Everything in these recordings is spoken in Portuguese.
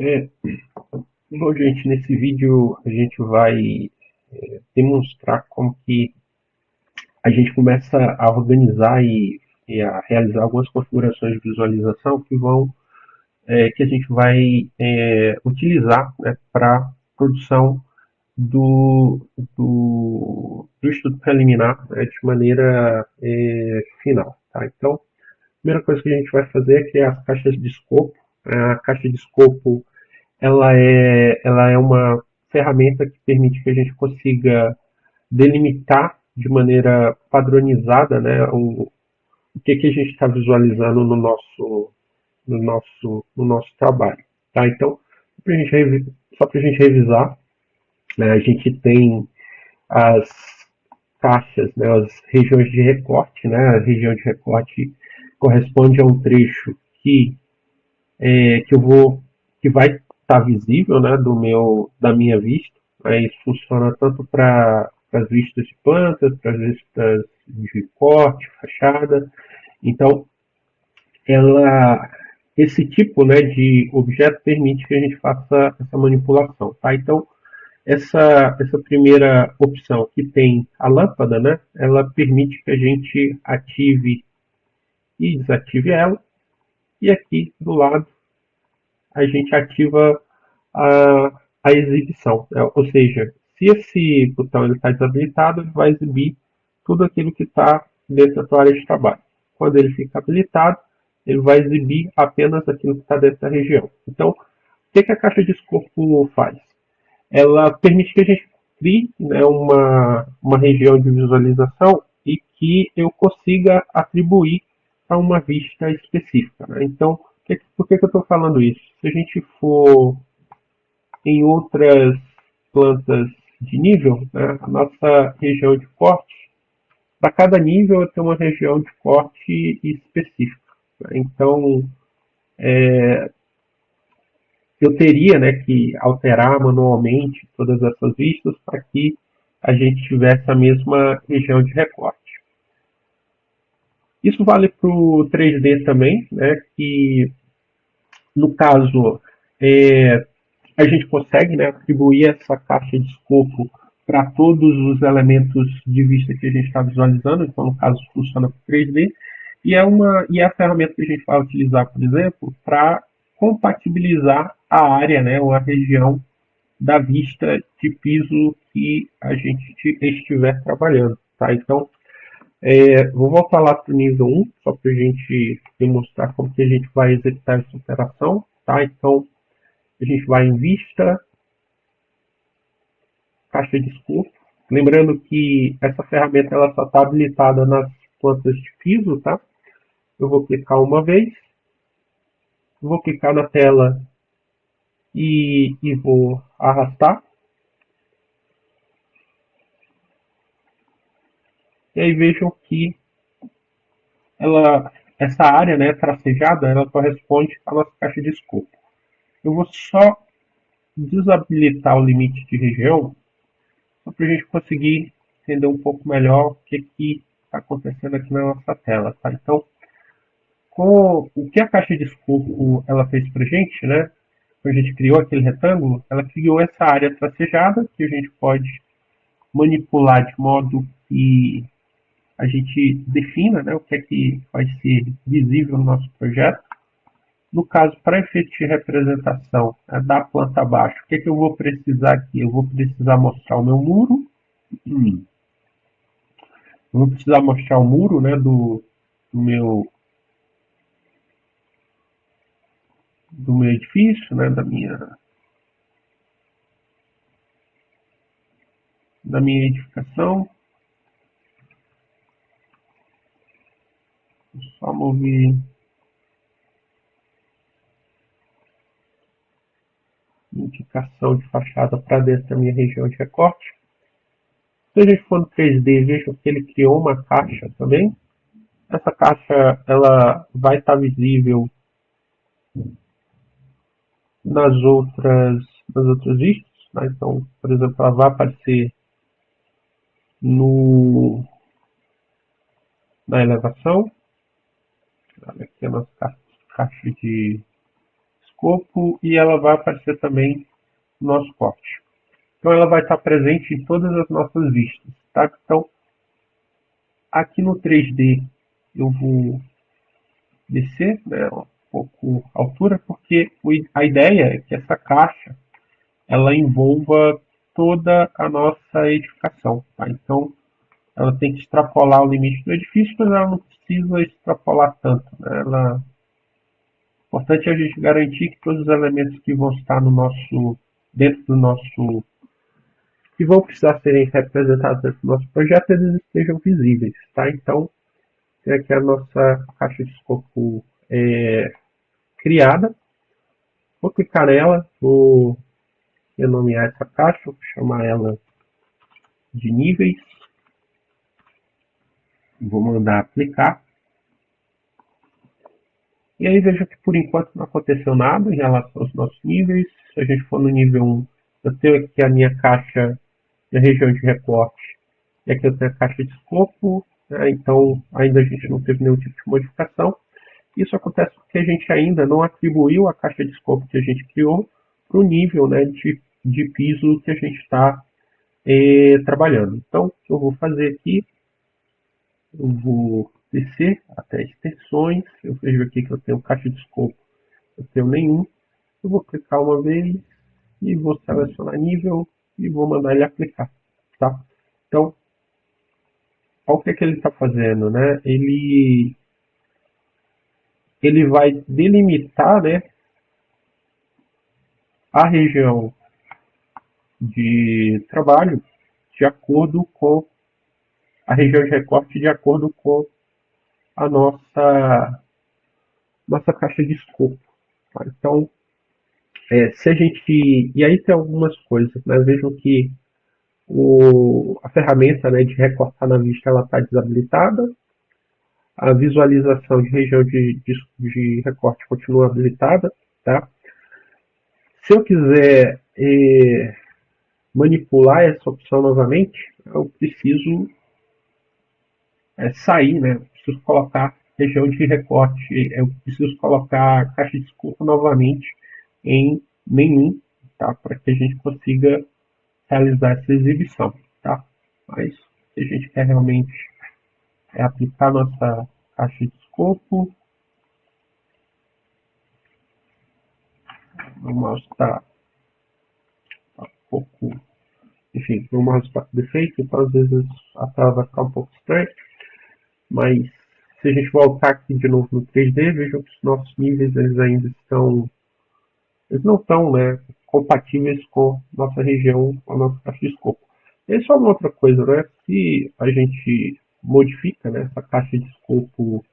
É, bom, gente, nesse vídeo a gente vai demonstrar como que a gente começa a organizar e a realizar algumas configurações de visualização que a gente vai utilizar, né, para produção do estudo preliminar, né, de maneira final. Tá? Então, a primeira coisa que a gente vai fazer é criar as caixas de escopo. A caixa de escopo ela é uma ferramenta que permite que a gente consiga delimitar de maneira padronizada, né, o que a gente está visualizando no nosso trabalho. Tá? Então, só para a gente revisar, né, a gente tem as caixas, né, as regiões de recorte. Né, a região de recorte corresponde a um trecho que eu vou que vai estar visível, né, da minha vista. Né, isso funciona tanto para as vistas de plantas, para as vistas de corte, fachada. Então, ela esse tipo, né, de objeto permite que a gente faça essa manipulação. Tá? Então, essa primeira opção que tem a lâmpada, né, ela permite que a gente ative e desative ela. E aqui do lado a gente ativa a exibição. Né? Ou seja, se esse botão está desabilitado, ele vai exibir tudo aquilo que está dentro da tua área de trabalho. Quando ele fica habilitado, ele vai exibir apenas aquilo que está dentro da região. Então, o que a caixa de escopo faz? Ela permite que a gente crie, né, uma região de visualização e que eu consiga atribuir a uma vista específica. Né? Então, por que eu estou falando isso? Se a gente for em outras plantas de nível, né, a nossa região de corte, para cada nível tem uma região de corte específica. Né? Então, eu teria, né, que alterar manualmente todas essas vistas para que a gente tivesse a mesma região de recorte. Isso vale para o 3D também, né, que no caso a gente consegue, né, atribuir essa caixa de escopo para todos os elementos de vista que a gente está visualizando. Então, no caso, funciona para 3D. E é a ferramenta que a gente vai utilizar, por exemplo, para compatibilizar a área, né, ou a região da vista de piso que a gente estiver trabalhando. Tá? Então, vou voltar lá para o nível 1, só para a gente demonstrar como que a gente vai executar essa operação. Tá? Então, a gente vai em vista, caixa de escopo. Lembrando que essa ferramenta ela só está habilitada nas plantas de piso. Tá? Eu vou clicar uma vez, vou clicar na tela e vou arrastar. E aí vejam que essa área, né, tracejada, ela corresponde à nossa caixa de escopo. Eu vou só desabilitar o limite de região, só para a gente conseguir entender um pouco melhor o que está acontecendo aqui na nossa tela. Tá? Então, com o que a caixa de escopo ela fez para a gente, né? Quando a gente criou aquele retângulo, ela criou essa área tracejada que a gente pode manipular de modo que a gente defina, né, o que é que vai ser visível no nosso projeto. No caso, para efeito de representação, da planta abaixo, o que é que eu vou precisar aqui? Eu vou precisar mostrar o meu muro. Eu vou precisar mostrar o muro, né, do meu edifício, né, da minha edificação. Vou só mover indicação de fachada para dentro da minha região de recorte. Se a gente for no 3D, veja que ele criou uma caixa também. Essa caixa ela vai estar visível nas outras vistas. Né? Então, por exemplo, ela vai aparecer no, na elevação. Olha aqui a nossa caixa de escopo e ela vai aparecer também no nosso corte. Então ela vai estar presente em todas as nossas vistas, tá? Então aqui no 3D eu vou descer, né, um pouco a altura, porque a ideia é que essa caixa ela envolva toda a nossa edificação, tá? Então ela tem que extrapolar o limite do edifício, mas ela não precisa extrapolar tanto, né? O importante é a gente garantir que todos os elementos que vão estar dentro do nosso, que vão precisar serem representados dentro do nosso projeto, eles estejam visíveis, tá? Então, tem aqui a nossa caixa de escopo criada. Vou clicar nela, vou renomear essa caixa, vou chamar ela de níveis, vou mandar aplicar. E aí veja que por enquanto não aconteceu nada em relação aos nossos níveis. Se a gente for no nível 1, eu tenho aqui a minha caixa na região de recorte. E aqui eu tenho a caixa de escopo, né? Então ainda a gente não teve nenhum tipo de modificação. Isso acontece porque a gente ainda não atribuiu a caixa de escopo que a gente criou para o nível, né, de piso que a gente está trabalhando. Então, o que eu vou fazer aqui, eu vou descer até extensões, eu vejo aqui que eu tenho caixa de escopo, eu tenho nenhum, eu vou clicar uma vez e vou selecionar nível e vou mandar ele aplicar, tá? Então, olha o que, que ele está fazendo, né? Ele vai delimitar, né, a região de trabalho de acordo com a região de recorte, de acordo com a nossa caixa de escopo. Tá? Então, se a gente. E aí tem algumas coisas, né? Vejam que a ferramenta, né, de recortar na vista ela está desabilitada, a visualização de região de recorte continua habilitada. Tá? Se eu quiser manipular essa opção novamente, eu preciso sair, né? Eu preciso colocar região de recorte, eu preciso colocar caixa de escopo novamente em nenhum, tá? Para que a gente consiga realizar essa exibição, tá? Mas se a gente quer realmente aplicar nossa caixa de escopo, o mouse está um pouco, enfim, o mouse está com defeito, então às vezes a tela vai ficar um pouco estranha, mas se a gente voltar aqui de novo no 3D, vejam que os nossos níveis eles ainda estão, eles não estão, né, compatíveis com nossa região, com a nossa caixa de escopo. E só uma outra coisa, né, se a gente modifica, né, essa caixa de escopo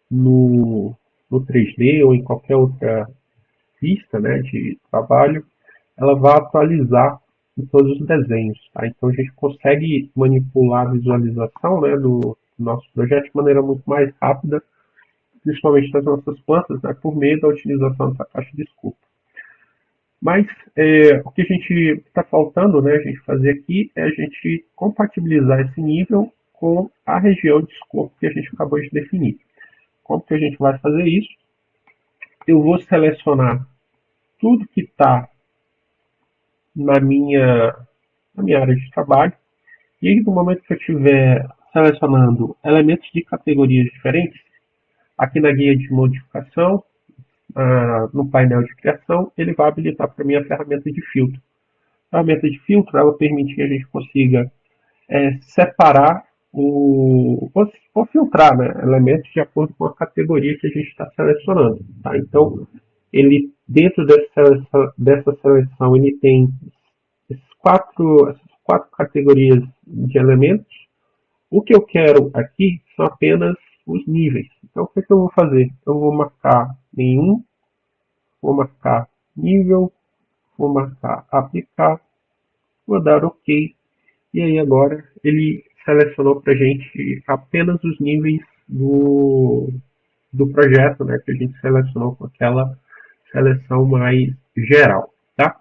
no 3D ou em qualquer outra vista, né, de trabalho, ela vai atualizar em todos os desenhos. Tá? Então a gente consegue manipular a visualização, né, do nosso projeto de maneira muito mais rápida, principalmente das nossas plantas, né, por meio da utilização dessa caixa de escopo. Mas o que a gente está faltando, né, a gente fazer aqui é a gente compatibilizar esse nível com a região de escopo que a gente acabou de definir. Como que a gente vai fazer isso? Eu vou selecionar tudo que está na minha área de trabalho, e aí, no momento que eu estiver selecionando elementos de categorias diferentes, aqui na guia de modificação, no painel de criação, ele vai habilitar para mim a ferramenta de filtro. A ferramenta de filtro ela permite que a gente consiga separar ou filtrar, né, elementos de acordo com a categoria que a gente está selecionando. Tá? Então, ele dentro dessa seleção ele tem essas quatro categorias de elementos. O que eu quero aqui são apenas os níveis. Então, o que eu vou fazer? Eu vou marcar nenhum, vou marcar nível, vou marcar aplicar, vou dar OK. E aí agora ele selecionou para a gente apenas os níveis do projeto, né, que a gente selecionou com aquela seleção mais geral. Tá?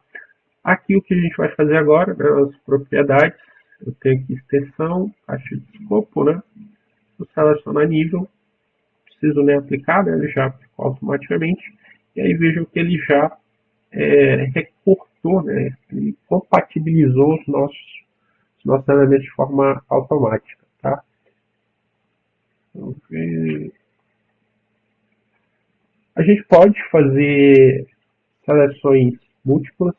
Aqui o que a gente vai fazer agora, né, as propriedades, eu tenho aqui extensão, caixa de escopo, né, vou selecionar nível, preciso nem aplicar, né, ele já aplicou automaticamente, e aí vejam que ele já recortou, né? Ele compatibilizou os nossos elementos de forma automática, tá? Então, a gente pode fazer seleções múltiplas,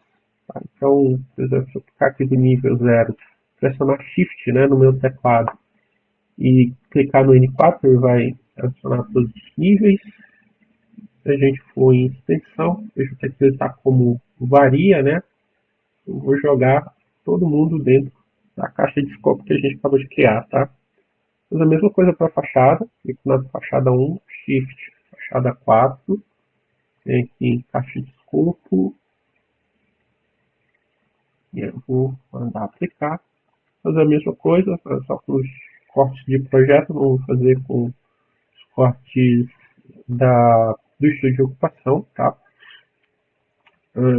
tá? Então, por exemplo, se eu clicar aqui do nível 0, pressionar Shift, né, no meu teclado e clicar no N4, ele vai adicionar todos os níveis. Se a gente for em extensão, veja que aqui ele está como varia, né? Eu vou jogar todo mundo dentro da caixa de escopo que a gente acabou de criar, tá? Faz a mesma coisa para a fachada, clico na fachada 1, Shift, fachada 4, vem aqui em caixa de escopo, e eu vou mandar aplicar. Fazer a mesma coisa, só com os cortes de projeto, não vou fazer com os cortes do estúdio de ocupação, tá?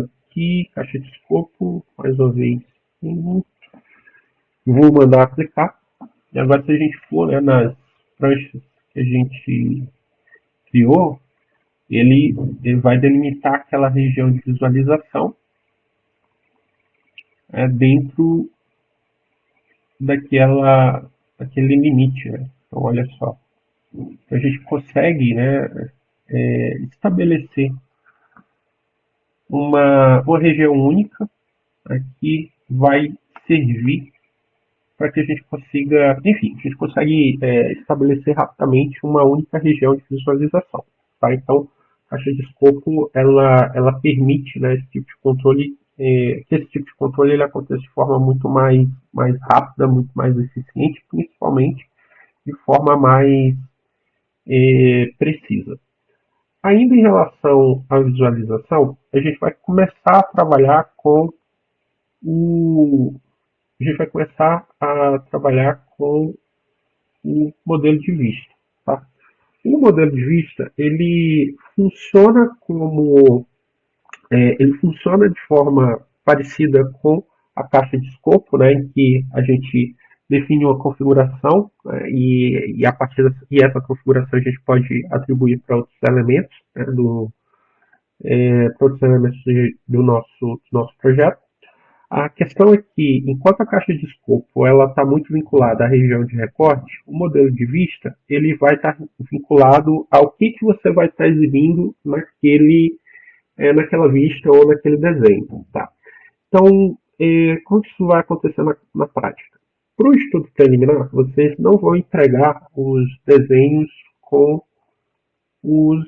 Aqui, caixa de escopo, mais uma vez, vou mandar aplicar. E agora, se a gente for, né, nas pranchas que a gente criou, ele vai delimitar aquela região de visualização dentro daquele limite, né? Então, olha só. A gente consegue, né, estabelecer uma região única, né, que vai servir para que a gente consiga, enfim, a gente consegue estabelecer rapidamente uma única região de visualização, tá? Então, a caixa de escopo, ela permite, né, esse tipo de controle, que esse tipo de controle ele aconteça de forma muito mais rápida, muito mais eficiente, principalmente de forma mais precisa. Ainda em relação à visualização, a gente vai começar a trabalhar com o a gente vai começar a trabalhar com o modelo de vista. Tá? O modelo de vista ele funciona ele funciona de forma parecida com a caixa de escopo, né, em que a gente define uma configuração, né, e a partir e essa configuração a gente pode atribuir para outros elementos, né, para outros elementos do nosso projeto. A questão é que, enquanto a caixa de escopo ela está muito vinculada à região de recorte, o modelo de vista ele vai estar vinculado ao que você vai estar exibindo naquela vista ou naquele desenho. Tá? Então, como isso vai acontecer na prática? Para o estudo preliminar, vocês não vão entregar os desenhos com, os,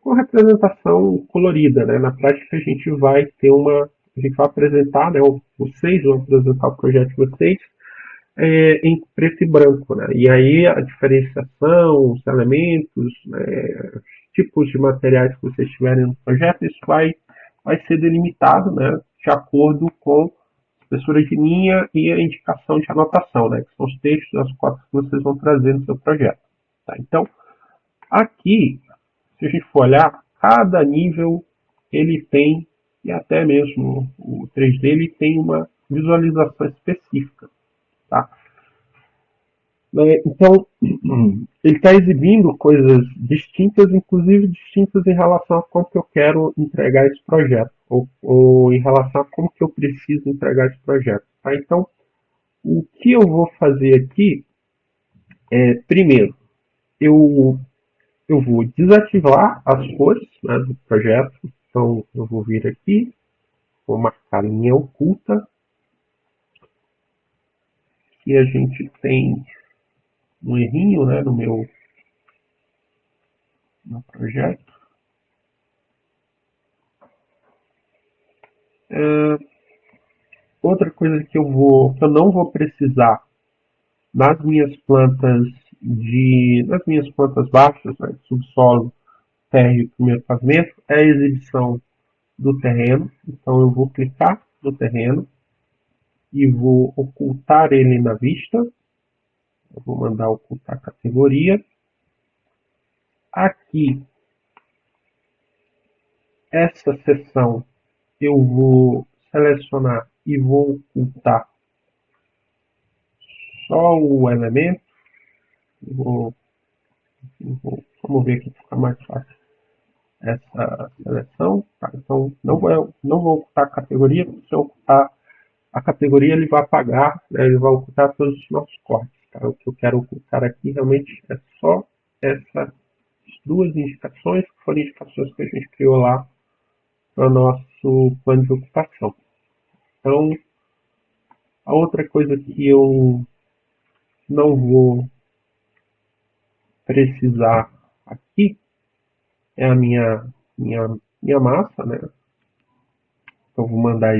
com representação colorida. Né? Na prática, a gente vai apresentar, né, vocês vão apresentar o projeto de vocês em preto e branco. Né? E aí a diferenciação, os elementos, né, os tipos de materiais que vocês tiverem no projeto, isso vai ser delimitado, né, de acordo com a espessura de linha e a indicação de anotação, né, que são os textos, as cotas que vocês vão trazer no seu projeto. Tá? Então, aqui, se a gente for olhar, cada nível ele tem, e até mesmo o 3D, ele tem uma visualização específica. Tá? Então, ele está exibindo coisas distintas, inclusive distintas em relação a como que eu quero entregar esse projeto, ou em relação a como que eu preciso entregar esse projeto. Tá? Então, o que eu vou fazer aqui primeiro, eu vou desativar as cores, né, do projeto. Então, eu vou vir aqui, vou marcar linha oculta, e a gente tem um errinho, né, no projeto. Outra coisa que eu não vou precisar nas minhas plantas baixas, né, subsolo, térreo e primeiro pavimento, é a exibição do terreno. Então eu vou clicar no terreno e vou ocultar ele na vista. Eu vou mandar ocultar a categoria. Aqui, essa seção eu vou selecionar e vou ocultar só o elemento. Vamos ver aqui para ficar mais fácil. essa seleção, tá? Então não vou ocultar a categoria, porque se eu ocultar a categoria ele vai apagar, né? Ele vai ocultar todos os nossos cortes, tá? O que eu quero ocultar aqui realmente é só essas duas indicações, que foram indicações que a gente criou lá para o nosso plano de ocupação. Então, a outra coisa que eu não vou precisar aqui é a minha massa, né? Então, eu vou mandar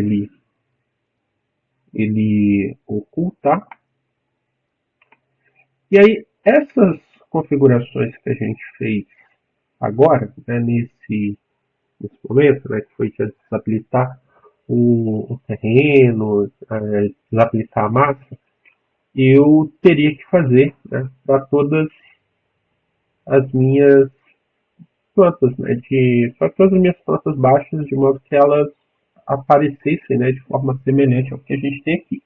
ele ocultar. E aí, essas configurações que a gente fez agora, né, nesse momento, né, que foi de desabilitar o terreno, desabilitar a massa, eu teria que fazer, né, para todas as minhas plantas, né, para todas as minhas plantas baixas, de modo que elas aparecessem, né, de forma semelhante ao que a gente tem aqui.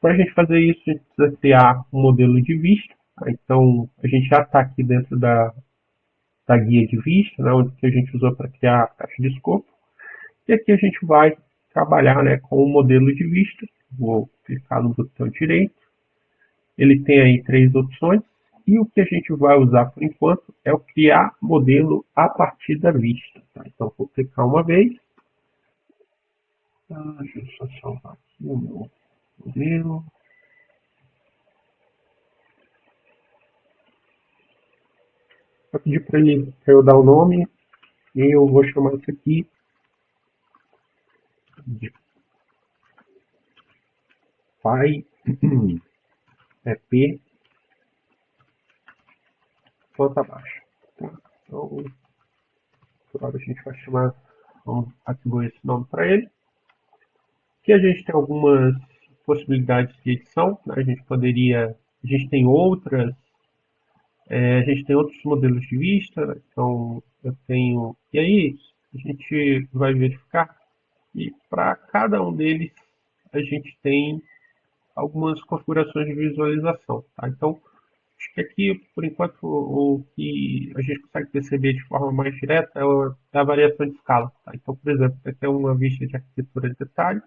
Para a gente fazer isso, a gente precisa criar um modelo de vista. Tá? Então, a gente já está aqui dentro da guia de vista, né, onde que a gente usou para criar a caixa de escopo. E aqui a gente vai trabalhar, né, com o modelo de vista. Vou clicar no botão direito. Ele tem aí 3 opções. E o que a gente vai usar por enquanto é o criar modelo a partir da vista. Tá? Então, vou clicar uma vez. Deixa eu só salvar aqui o meu modelo. Vou pedir para eu dar o nome. E eu vou chamar isso aqui de pai EP planta baixa. Tá? Então, por hora a gente vai chamar, vamos atribuir esse nome para ele. Aqui a gente tem algumas possibilidades de edição, né? A gente tem outras, a gente tem outros modelos de vista, né? Então eu tenho, e aí a gente vai verificar e para cada um deles a gente tem algumas configurações de visualização, tá? Então acho que aqui, por enquanto, o que a gente consegue perceber de forma mais direta é a variação de escala. Tá? Então, por exemplo, você tem uma vista de arquitetura de detalhe,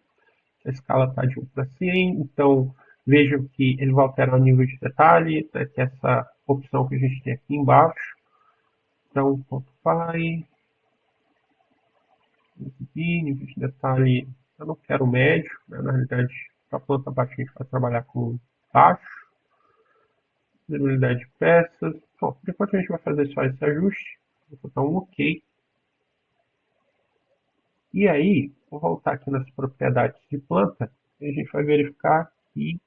a escala está de 1 para 100, então vejam que ele vai alterar o nível de detalhe, né, que é essa opção que a gente tem aqui embaixo. Então, ponto pai, nível de detalhe, eu não quero médio, né, na realidade, para a planta baixa a gente vai trabalhar com baixo. Visibilidade de peças. Bom, por enquanto a gente vai fazer só esse ajuste. Vou botar um OK. E aí, vou voltar aqui nas propriedades de planta e a gente vai verificar que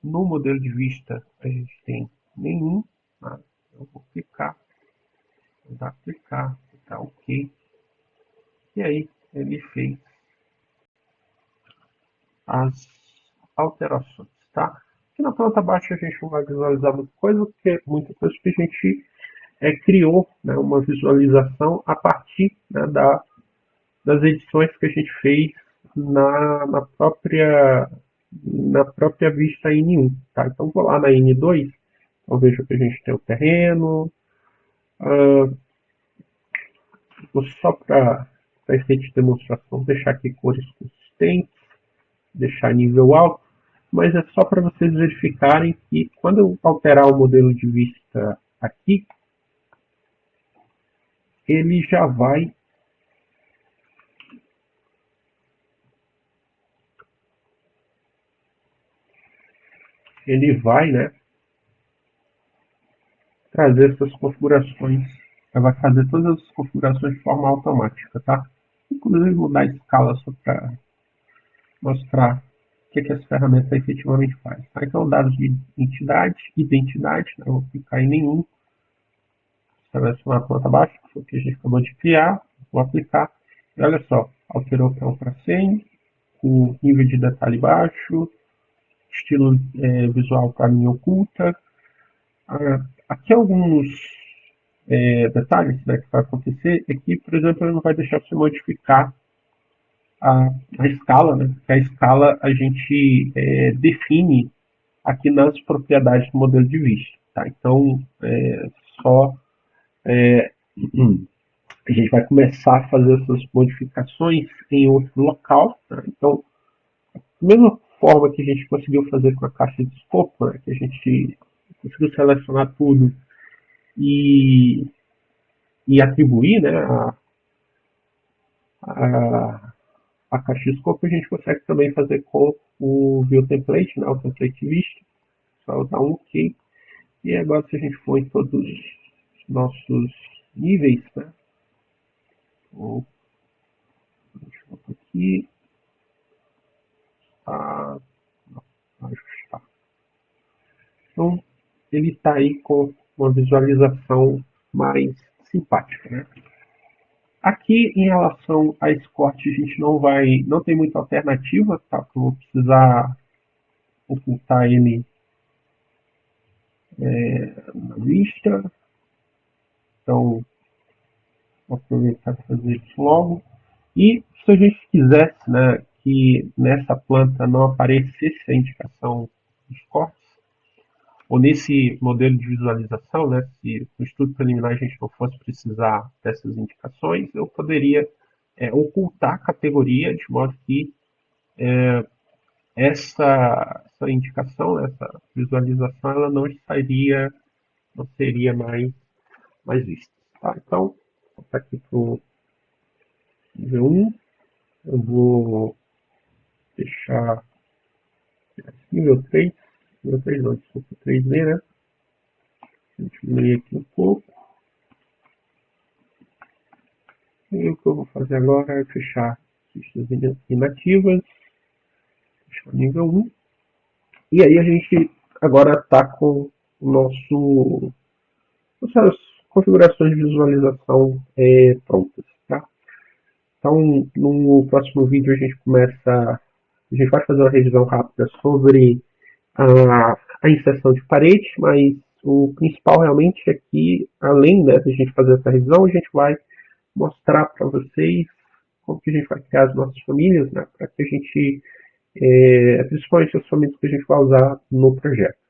no modelo de vista a gente tem nenhum. Tá? Eu vou clicar, vou dar clicar, tá OK. E aí ele fez as alterações, tá? Aqui na planta baixa a gente não vai visualizar muita coisa, porque muita coisa que a gente criou, né, uma visualização a partir, né, das edições que a gente fez na própria vista N1. Tá? Então vou lá na N2, então vejo que a gente tem o terreno, vou só para efeito de demonstração deixar aqui cores consistentes, deixar nível alto, mas é só para vocês verificarem que quando eu alterar o modelo de vista aqui, ele já vai né, trazer essas configurações, vai fazer todas as configurações de forma automática, tá? Inclusive mudar a escala só para mostrar o que essa ferramenta efetivamente faz. Tá? Então, dados de identidade, né? Eu vou clicar em nenhum, selecionar a planta abaixo, que foi o que a gente acabou de criar, vou aplicar, e olha só, alterou para 1 para 100, o nível de detalhe baixo, estilo visual para linha oculta. Aqui alguns detalhes, né, que vai acontecer é que, por exemplo, ele não vai deixar você modificar a escala, né? A escala a gente define aqui nas propriedades do modelo de vista. Tá? Então, só A gente vai começar a fazer essas modificações em outro local, né? Então, da mesma forma que a gente conseguiu fazer com a caixa de escopo, né? Que a gente conseguiu selecionar tudo e, e atribuir, né, a, a caixa de escopo, a gente consegue também fazer com o view template, né, o template vista. Só dar um OK. E agora, se a gente for em todos os nossos níveis, né, vou aqui, a, ajustar. Então, ele está aí com uma visualização mais simpática, né? Aqui, em relação a Escort, a gente não tem muita alternativa, tá? Eu vou precisar ocultar ele na lista. Então, vou aproveitar para fazer isso logo. E se a gente quisesse, né, que nessa planta não aparecesse a indicação dos cortes, ou nesse modelo de visualização, né, se no estudo preliminar a gente não fosse precisar dessas indicações, eu poderia ocultar a categoria de modo que essa indicação, essa visualização, ela não seria mais vista. Tá? Então, vou passar aqui para o nível 1, eu vou deixar nível 3, nível 3 não, desculpa, 3D, né? Vou diminuir aqui um pouco. E o que eu vou fazer agora é fechar listas inativas, fechar nível 1. E aí a gente agora está com nossas configurações de visualização prontas. Tá? Então, no próximo vídeo a gente vai fazer uma revisão rápida sobre a inserção de parede, mas o principal realmente é que, além, né, de a gente fazer essa revisão, a gente vai mostrar para vocês como que a gente vai criar as nossas famílias, né, para que a gente, principalmente as famílias que a gente vai usar no projeto.